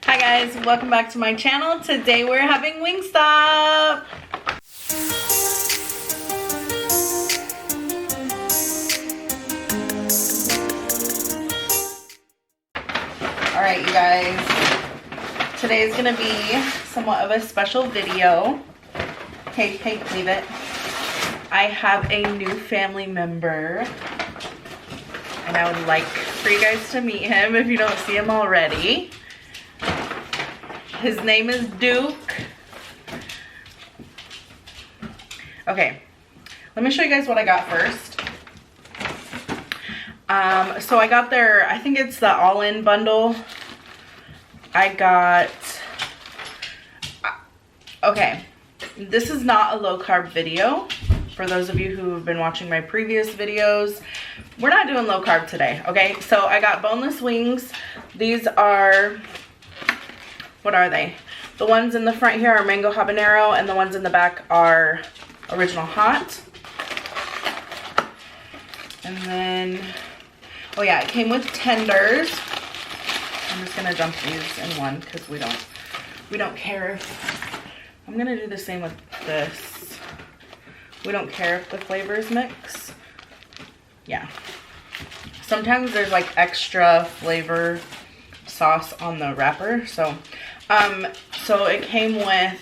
Hi guys, welcome back to my channel. Today we're having Wingstop. Alright you guys, today is going to be somewhat of a special video. Hey, leave it. I have a new family member and I would like for you guys to meet him if you don't see him already. His name is Duke. Okay, let me show you guys what I got first. So I got their, I think it's the all-in bundle. I got, okay, this is not a low-carb video. For those of you who have been watching my previous videos, we're not doing low-carb today, okay? So I got boneless wings. These are, what are they? The ones in the front here are mango habanero, and the ones in the back are original hot. And then, oh yeah, it came with tenders. I'm just gonna dump these in one because we don't care if, I'm gonna do the same with this. We don't care if the flavors mix. Yeah. Sometimes there's like extra flavor sauce on the wrapper, so it came with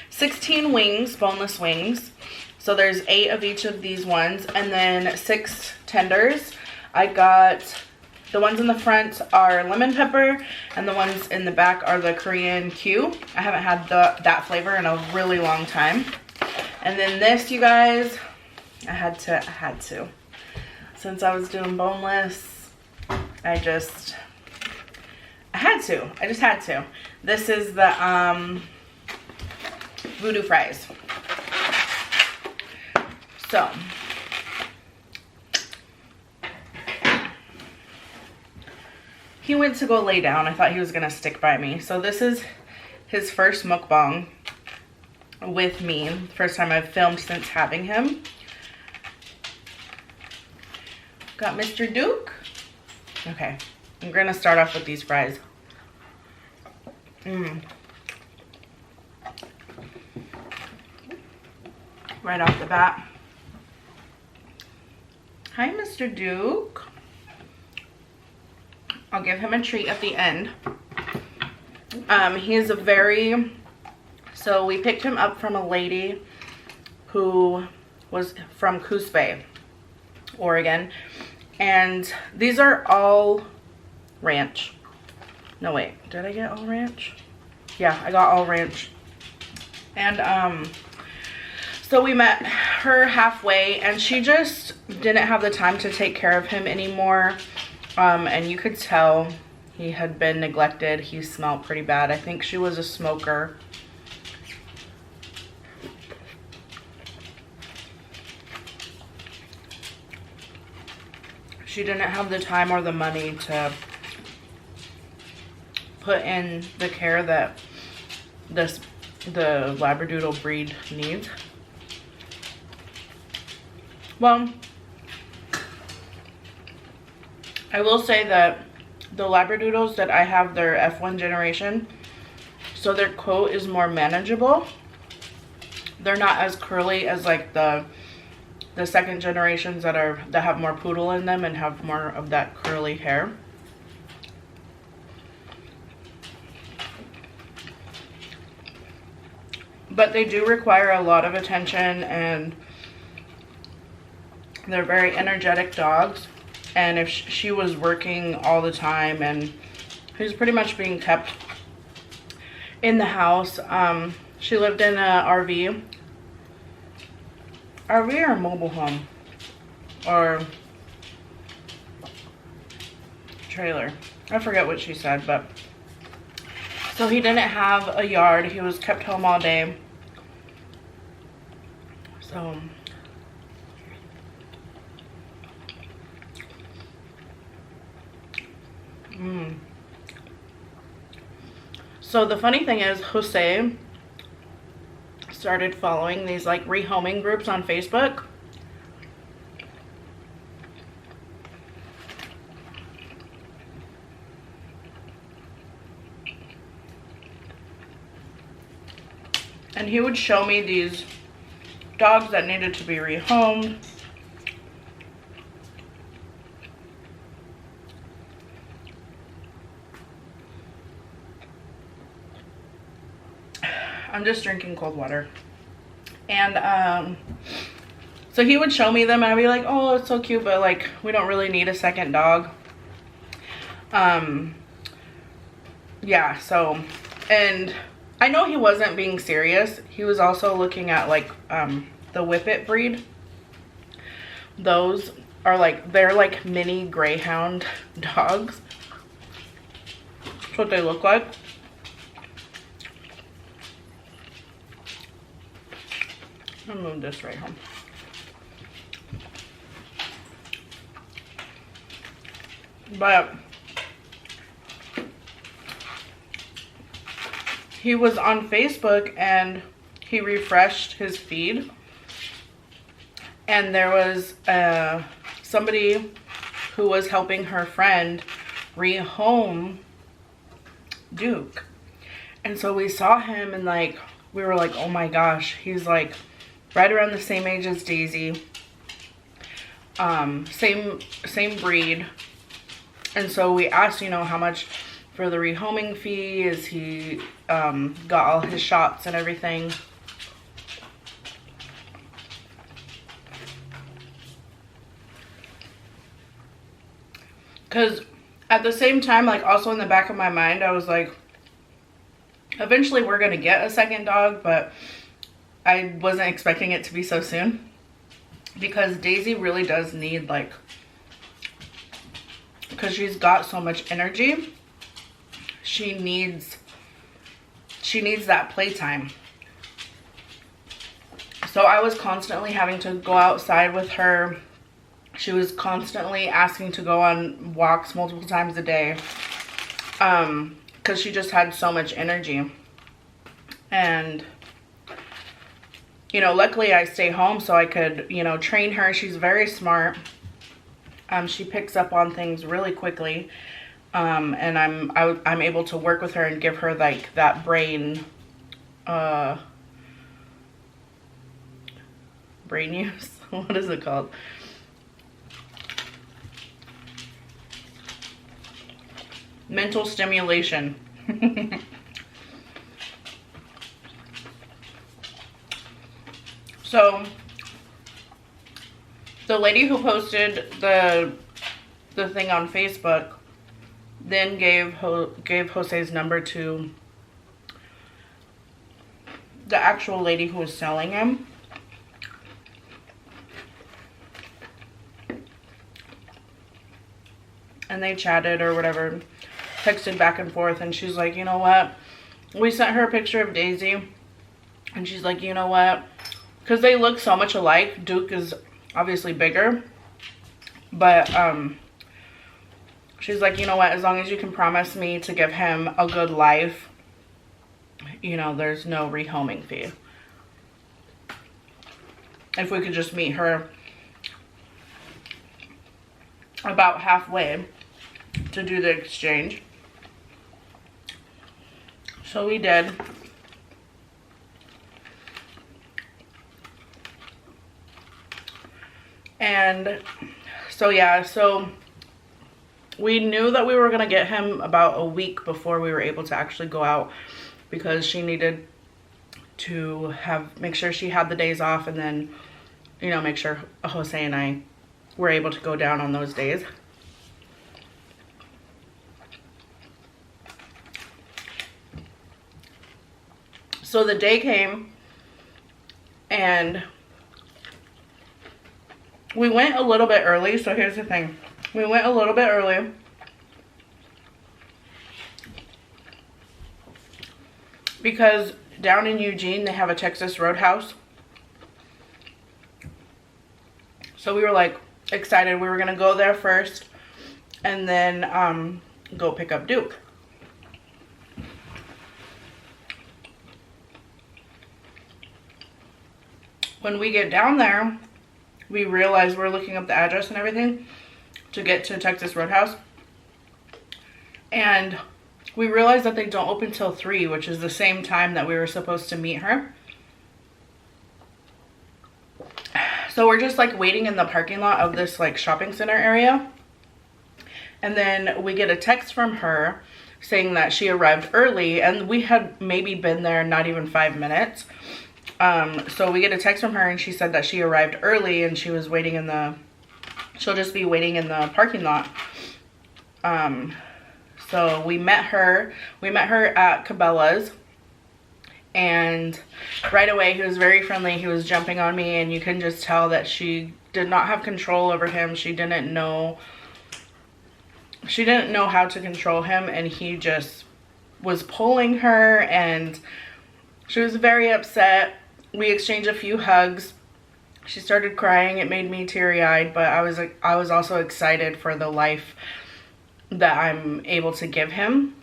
16 wings, boneless wings. So there's 8 of each of these ones, and then 6 tenders. I got, the ones in the front are lemon pepper, and the ones in the back are the Korean Q. I haven't had that flavor in a really long time. And then this, you guys, I had to. Since I was doing boneless, I just had to. This is the Voodoo Fries. So, he went to go lay down. I thought he was gonna stick by me. So this is his first mukbang with me. First time I've filmed since having him. Got Mr. Duke. Okay, I'm gonna start off with these fries. Right off the bat. Hi, Mr. Duke. I'll give him a treat at the end. He is a very, so we picked him up from a lady who was from Coos Bay, Oregon. And these are all ranch. No, wait, did I get all ranch? Yeah, I got all ranch. And so we met her halfway, and she just didn't have the time to take care of him anymore. And you could tell he had been neglected. He smelled pretty bad. I think she was a smoker. She didn't have the time or the money to put in the care that the Labradoodle breed needs. Well, I will say that the Labradoodles that I have, they're F1 generation, so their coat is more manageable. They're not as curly as like the second generations that have more poodle in them and have more of that curly hair. But they do require a lot of attention, and they're very energetic dogs. And if she was working all the time, and he was pretty much being kept in the house. She lived in a RV or mobile home or trailer. I forget what she said, but so he didn't have a yard. He was kept home all day. So so the funny thing is, Jose started following these like rehoming groups on Facebook. And he would show me these dogs that needed to be rehomed. I'm just drinking cold water. And so he would show me them and I'd be like, oh, it's so cute, but like we don't really need a second dog. Yeah, so, and I know he wasn't being serious. He was also looking at like the Whippet breed. Those are like, they're like mini greyhound dogs. That's what they look like. I'm gonna move this right home. But he was on Facebook and he refreshed his feed, and there was somebody who was helping her friend rehome Duke. And so we saw him and like we were like, oh my gosh, he's like right around the same age as Daisy, same breed. And so we asked, you know, how much for the rehoming fee, is he got all his shots and everything. Because at the same time, like also in the back of my mind, I was like, eventually we're going to get a second dog, but I wasn't expecting it to be so soon. Because Daisy really does need like, because she's got so much energy, she needs that playtime. So I was constantly having to go outside with her. She was constantly asking to go on walks multiple times a day, because she just had so much energy. And you know, luckily I stay home so I could, you know, train her. She's very smart. She picks up on things really quickly, and I'm able to work with her and give her like that brain use. What is it called? Mental stimulation. So the lady who posted the thing on Facebook then gave Jose's number to the actual lady who was selling him. And they chatted or whatever, texted back and forth, and she's like, you know what? We sent her a picture of Daisy, and she's like, you know what? Because they look so much alike. Duke is obviously bigger, but she's like, you know what, as long as you can promise me to give him a good life, you know, there's no rehoming fee. If we could just meet her about halfway to do the exchange. So we did. And so yeah, so we knew that we were gonna get him about a week before we were able to actually go out, because she needed to make sure she had the days off, and then, you know, make sure Jose and I were able to go down on those days. So the day came, and we went a little bit early. So here's the thing. We went a little bit early because down in Eugene, they have a Texas Roadhouse. So we were like excited. We were going to go there first and then go pick up Duke. When we get down there, we realize we're looking up the address and everything to get to Texas Roadhouse. And we realized that they don't open till 3, which is the same time that we were supposed to meet her. So we're just like waiting in the parking lot of this like shopping center area. And then we get a text from her saying that she arrived early, and we had maybe been there not even 5 minutes. So we get a text from her and she said that she arrived early and she was waiting in the, she'll just be waiting in the parking lot. So we met her at Cabela's, and right away he was very friendly. He was jumping on me, and you can just tell that she did not have control over him. She didn't know how to control him, and he just was pulling her, and she was very upset. We exchanged a few hugs. She started crying. It made me teary-eyed, but I was also excited for the life that I'm able to give him.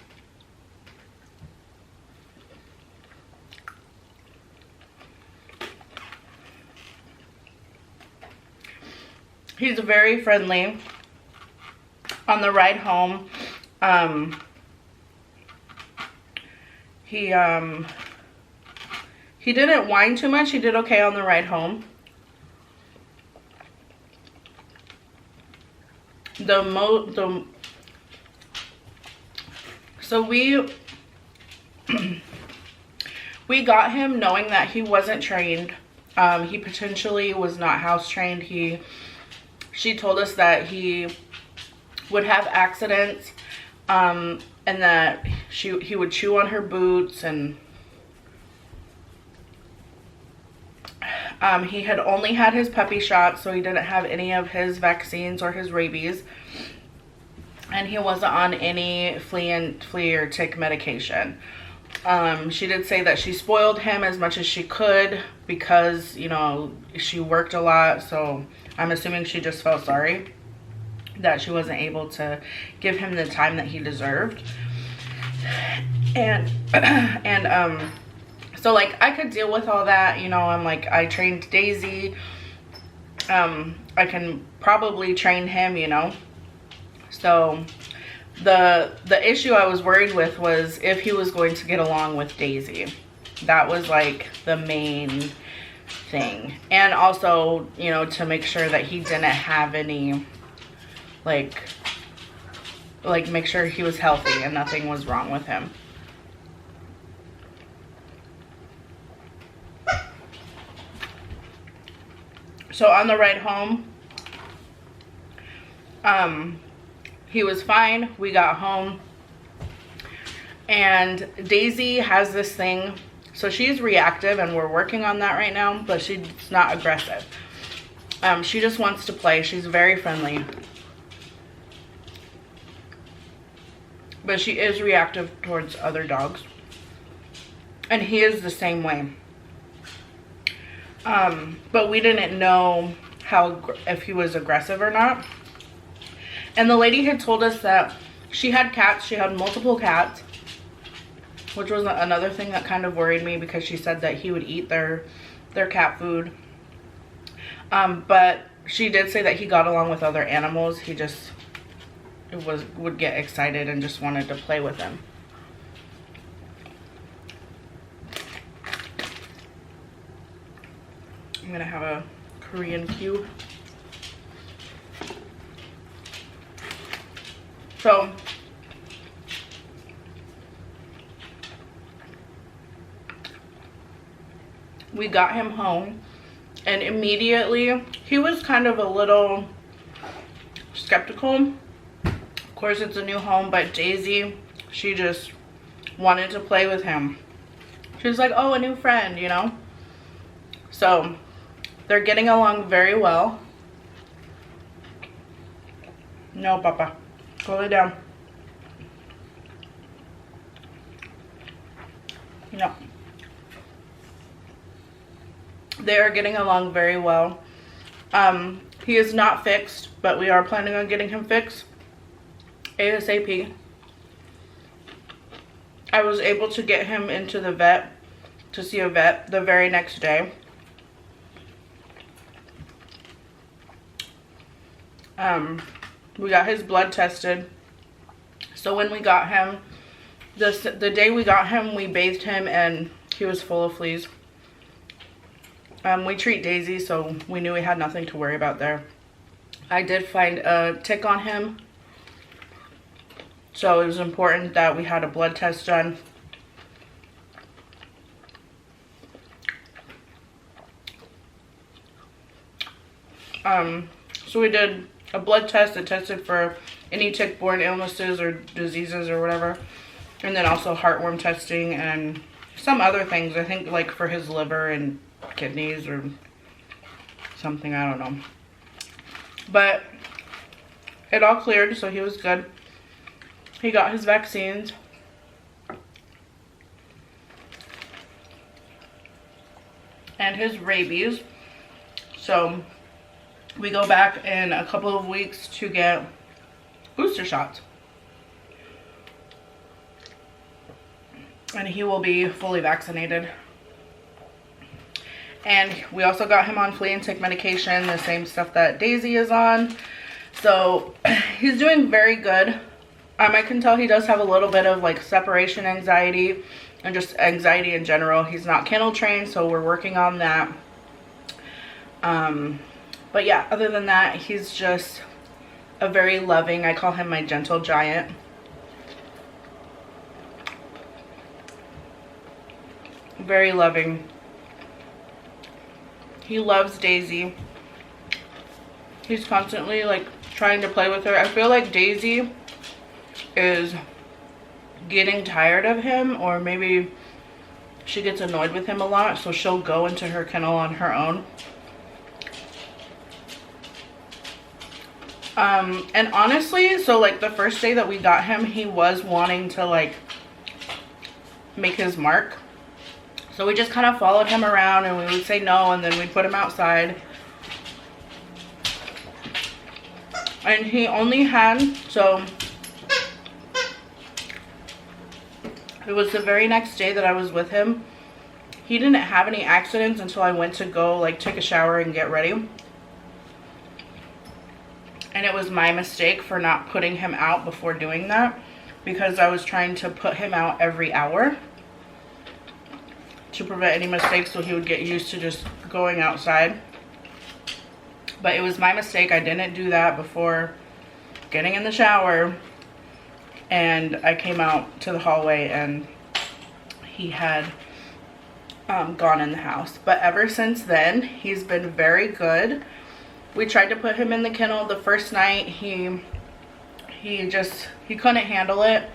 He's very friendly. On the ride home, he didn't whine too much. He did okay on the ride home. So we got him knowing that he wasn't trained. He potentially was not house trained. She told us that he would have accidents, and that he would chew on her boots, and he had only had his puppy shots, so he didn't have any of his vaccines or his rabies, and he wasn't on any flea or tick medication. She did say that she spoiled him as much as she could because, you know, she worked a lot, so I'm assuming she just felt sorry that she wasn't able to give him the time that he deserved. And so like I could deal with all that, you know. I'm like, I trained Daisy, I can probably train him, you know. So the issue I was worried with was if he was going to get along with Daisy. That was like the main thing. And also, you know, to make sure that he didn't have any like make sure he was healthy and nothing was wrong with him. So on the ride home, he was fine. We got home, and Daisy has this thing, so she's reactive and we're working on that right now, but she's not aggressive. She just wants to play. She's very friendly, but she is reactive towards other dogs, and he is the same way. But we didn't know if he was aggressive or not. And the lady had told us that she had cats. She had multiple cats, which was another thing that kind of worried me, because she said that he would eat their cat food. But she did say that he got along with other animals. He just would get excited and just wanted to play with them. I'm gonna have a Korean cube. So we got him home, and immediately he was kind of a little skeptical. Of course, it's a new home, but Daisy, she just wanted to play with him. She was like, oh, a new friend, you know. So they're getting along very well. No, Papa. Go lay down. No. They are getting along very well. He is not fixed, but we are planning on getting him fixed ASAP. I was able to get him into the vet, to see a vet, the very next day. We got his blood tested. So when we got him, the day we got him, we bathed him and he was full of fleas. We treat Daisy, so we knew we had nothing to worry about there. I did find a tick on him, so it was important that we had a blood test done. So we did a blood test that tested for any tick-borne illnesses or diseases or whatever. And then also heartworm testing and some other things. I think like for his liver and kidneys or something. I don't know. But it all cleared, so he was good. He got his vaccines. And his rabies. So we go back in a couple of weeks to get booster shots. And he will be fully vaccinated. And we also got him on flea and tick medication, the same stuff that Daisy is on. So he's doing very good. I can tell he does have a little bit of like separation anxiety and just anxiety in general. He's not kennel trained, so we're working on that. But yeah, other than that, he's just a very loving, I call him my gentle giant. Very loving. He loves Daisy. He's constantly like trying to play with her. I feel like Daisy is getting tired of him, or maybe she gets annoyed with him a lot, so she'll go into her kennel on her own. And honestly, so like the first day that we got him, he was wanting to like make his mark. So we just kind of followed him around and we would say no, and then we'd put him outside. And he only had, so it was the very next day that I was with him. He didn't have any accidents until I went to go like take a shower and get ready. And it was my mistake for not putting him out before doing that, because I was trying to put him out every hour to prevent any mistakes, so he would get used to just going outside. But it was my mistake. I didn't do that before getting in the shower, and I came out to the hallway and he had gone in the house. But ever since then, he's been very good. We tried to put him in the kennel the first night. He couldn't handle it.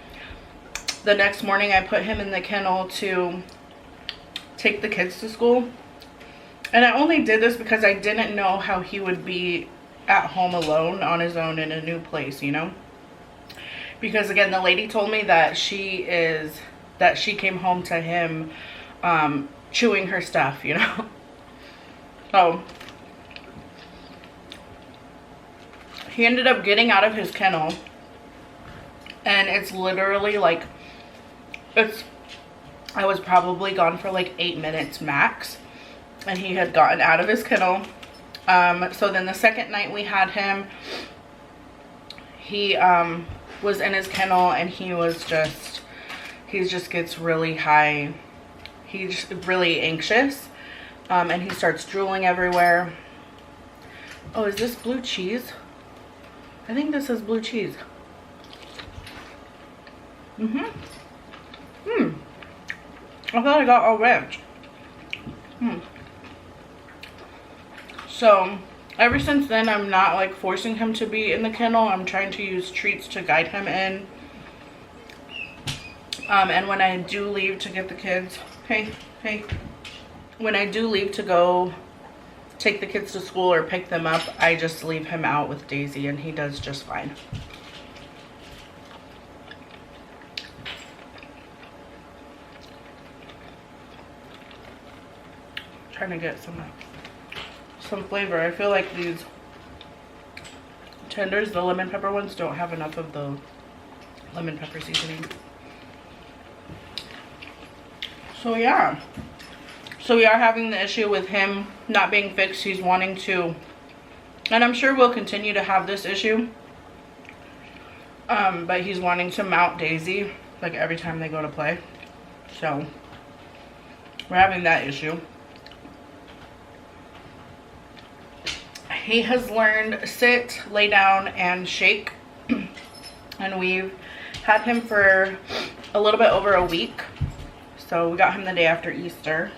The next morning I put him in the kennel to take the kids to school. And I only did this because I didn't know how he would be at home alone on his own in a new place, you know? Because again, the lady told me that she came home to him chewing her stuff, you know? So he ended up getting out of his kennel, and it's literally like, I was probably gone for like 8 minutes max, and he had gotten out of his kennel. So then the second night we had him, he was in his kennel, and he just gets really high. He's just really anxious, and he starts drooling everywhere. Oh, is this blue cheese? I think this is blue cheese. I thought I got all ranch. So ever since then, I'm not like forcing him to be in the kennel. I'm trying to use treats to guide him in. And when I do leave to get the kids, when I do leave to go take the kids to school or pick them up, I just leave him out with Daisy, and he does just fine. Trying to get some flavor. I feel like these tenders, the lemon pepper ones, don't have enough of the lemon pepper seasoning. So yeah, so we are having the issue with him not being fixed. He's wanting to, and I'm sure we'll continue to have this issue, but he's wanting to mount Daisy like every time they go to play. So we're having that issue. he has learned sit, lay down, and shake. And we've had him for a little bit over a week. So we got him the day after Easter.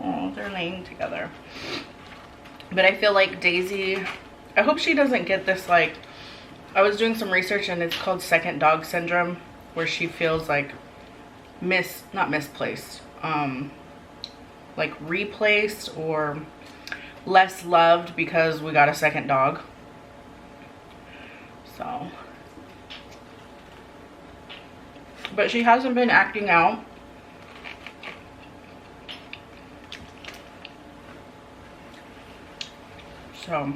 Oh, they're laying together. But I feel like Daisy, I hope she doesn't get this, like, I was doing some research and it's called second dog syndrome, where she feels like not misplaced, like replaced or less loved because we got a second dog. So, but she hasn't been acting out. So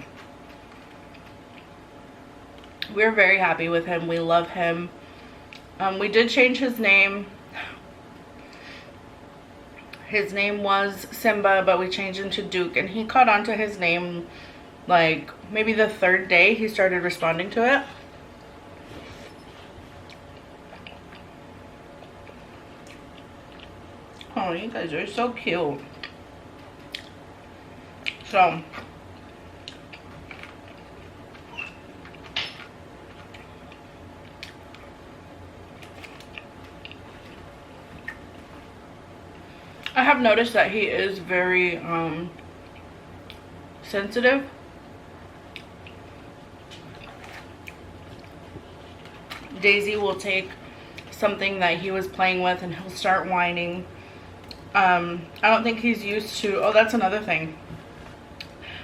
we're very happy with him. We love him. We did change his name. His name was Simba, but we changed him to Duke, and he caught on to his name like maybe the 3rd day he started responding to it. Oh, you guys are so cute. So I have noticed that he is very sensitive. Daisy will take something that he was playing with and he'll start whining. I don't think he's used to, oh, that's another thing.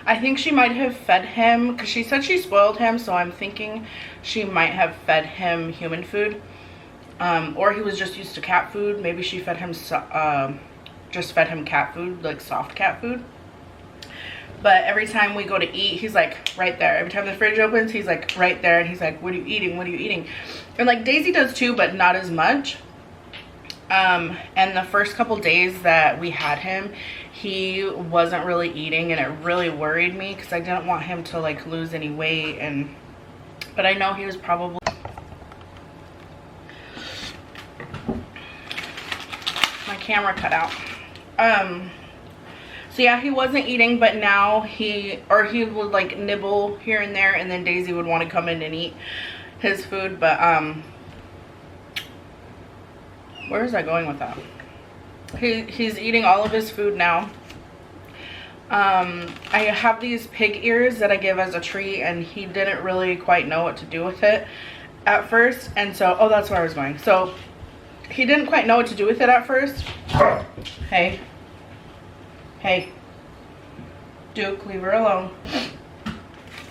I think she might have fed him, because she said she spoiled him, so I'm thinking she might have fed him human food. Or he was just used to cat food. Maybe she fed him just fed him cat food, like soft cat food. But every time we go to eat, he's like right there. Every time the fridge opens, he's like right there, and he's like, what are you eating, what are you eating? And like Daisy does too, but not as much. And the first couple days that we had him, he wasn't really eating, and it really worried me because I didn't want him to like lose any weight. But I know he was probably, my camera cut out. So yeah, he wasn't eating, but now he would like nibble here and there, and then Daisy would want to come in and eat his food. But where is I going with that? He's eating all of his food now. I have these pig ears that I give as a treat, and he didn't really quite know what to do with it at first. And so, oh, that's where I was going. So he didn't quite know what to do with it at first. Hey, Duke, leave her alone.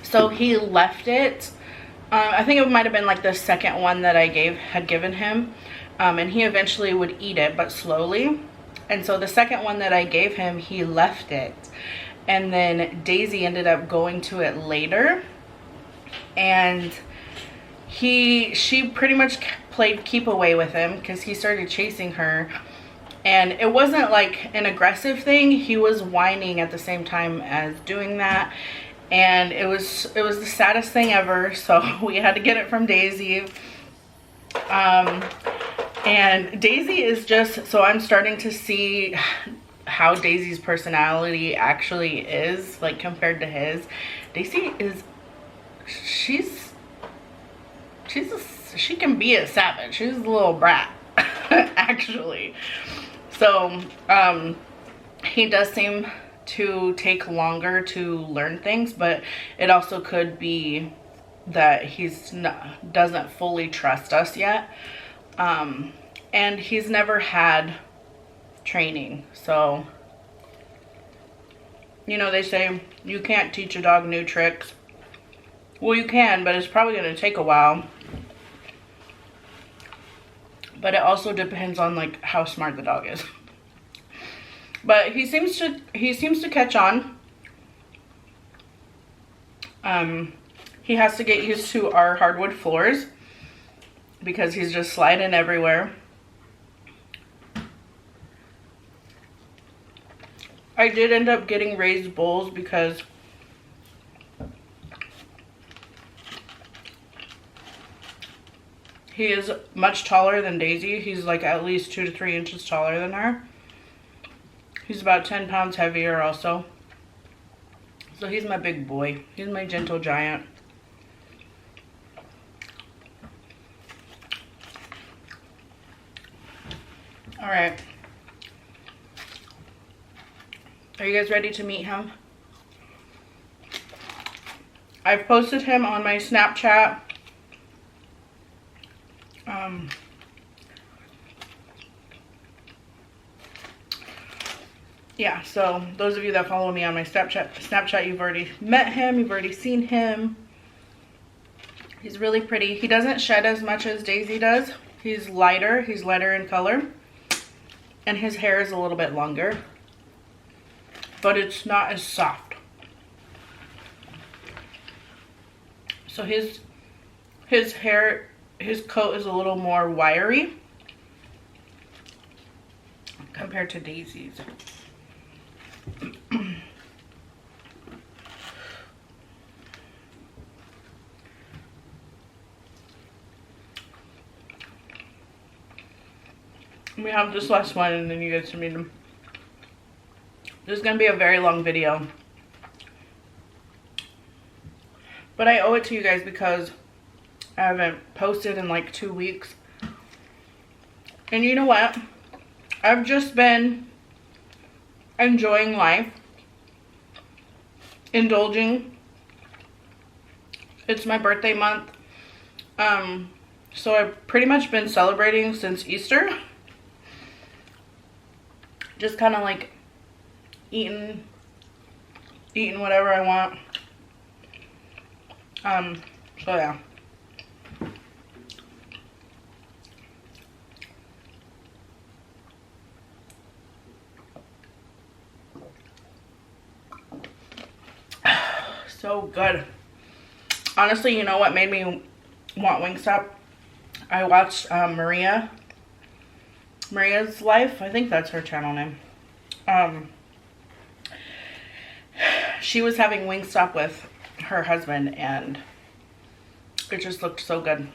So he left it. I think it might have been like the second one that I had given him. And he eventually would eat it, but slowly. And so the second one that I gave him, he left it. And then Daisy ended up going to it later. And she pretty much played keep away with him because he started chasing her. And it wasn't like an aggressive thing. He was whining at the same time as doing that. And it was the saddest thing ever. So we had to get it from Daisy. And Daisy is just, so I'm starting to see how Daisy's personality actually is, like compared to his. Daisy is, she can be a savage. She's a little brat, actually. So, he does seem to take longer to learn things, but it also could be that doesn't fully trust us yet. And he's never had training. So, you know, they say you can't teach a dog new tricks. Well, you can, but it's probably going to take a while. But it also depends on like how smart the dog is. But he seems to catch on. He has to get used to our hardwood floors because he's just sliding everywhere. I did end up getting raised bowls because he is much taller than Daisy. He's like at least 2 to 3 inches taller than her. He's about 10 pounds heavier also. So he's my big boy. He's my gentle giant. All right. Are you guys ready to meet him? I've posted him on my Snapchat. Yeah, so those of you that follow me on my Snapchat, you've already met him, you've already seen him. He's really pretty. He doesn't shed as much as Daisy does. He's lighter in color. And his hair is a little bit longer. But it's not as soft. So his hair, his coat is a little more wiry compared to Daisy's. We have this last one and then you guys can meet him. This is going to be a very long video. But I owe it to you guys because I haven't posted in like 2 weeks. And you know what? I've just been enjoying life. Indulging. It's my birthday month. So I've pretty much been celebrating since Easter. Just kind of like eating whatever I want. So yeah. So good. Honestly, you know what made me want Wingstop? I watched Maria's Life. I think that's her channel name. She was having Wingstop with her husband and it just looked so good.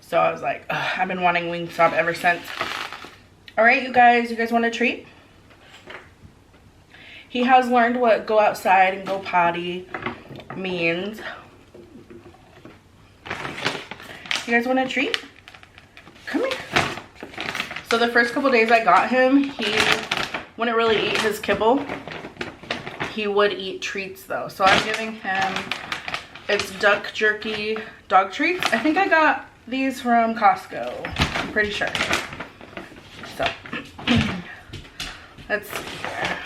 So I was like, ugh, I've been wanting Wingstop ever since. Alright, you guys want a treat? He has learned what go outside and go potty means. You guys want a treat? Come here. So the first couple days I got him, he wouldn't really eat his kibble. He would eat treats though. So I'm giving him, it's duck jerky dog treats. I think I got these from Costco. I'm pretty sure. So let's see here.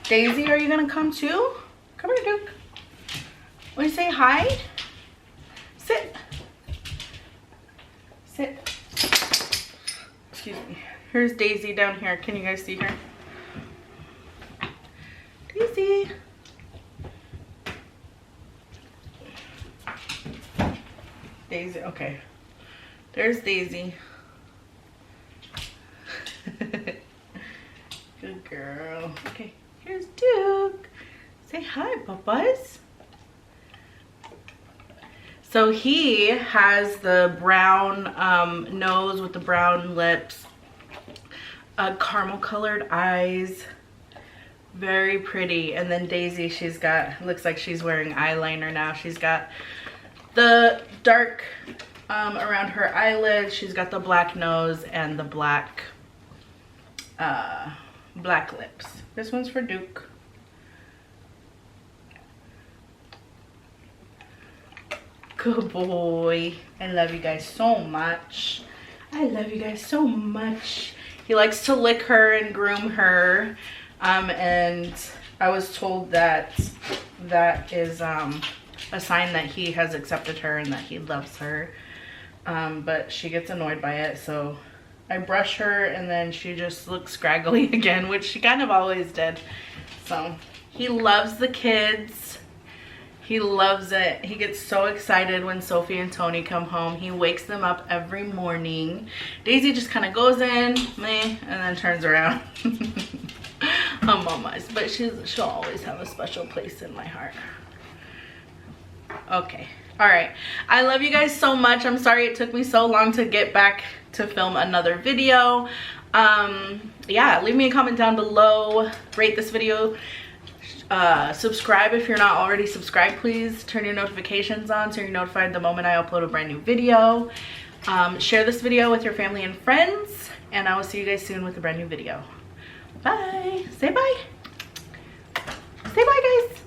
Daisy, are you gonna come too? Come here, Duke. Want to say hi? Sit. Sit. Excuse me. Here's Daisy down here. Can you guys see her? Daisy. Daisy, okay. There's Daisy. Good girl. Okay, here's Duke. Say hi, Papas. So he has the brown nose with the brown lips, caramel colored eyes, very pretty. And then Daisy, she's got, looks like she's wearing eyeliner now. She's got the dark around her eyelids. She's got the black nose and the black lips. This one's for Duke. Good boy. I love you guys so much. I love you guys so much. He likes to lick her and groom her. And I was told that that is a sign that he has accepted her and that he loves her. But she gets annoyed by it. So I brush her and then she just looks scraggly again, which she kind of always did. So he loves the kids. He loves it. He gets so excited when Sophie and Tony come home. He wakes them up every morning. Daisy just kind of goes in, meh, and then turns around. Mama's, but she'll always have a special place in my heart. Okay. All right, I love you guys so much. I'm sorry it took me so long to get back to film another video. Yeah, leave me a comment down below, rate this video, subscribe if you're not already subscribed. Please turn your notifications on so you're notified the moment I upload a brand new video. Share this video with your family and friends, and I will see you guys soon with a brand new video. Bye. Say bye. Say bye, guys.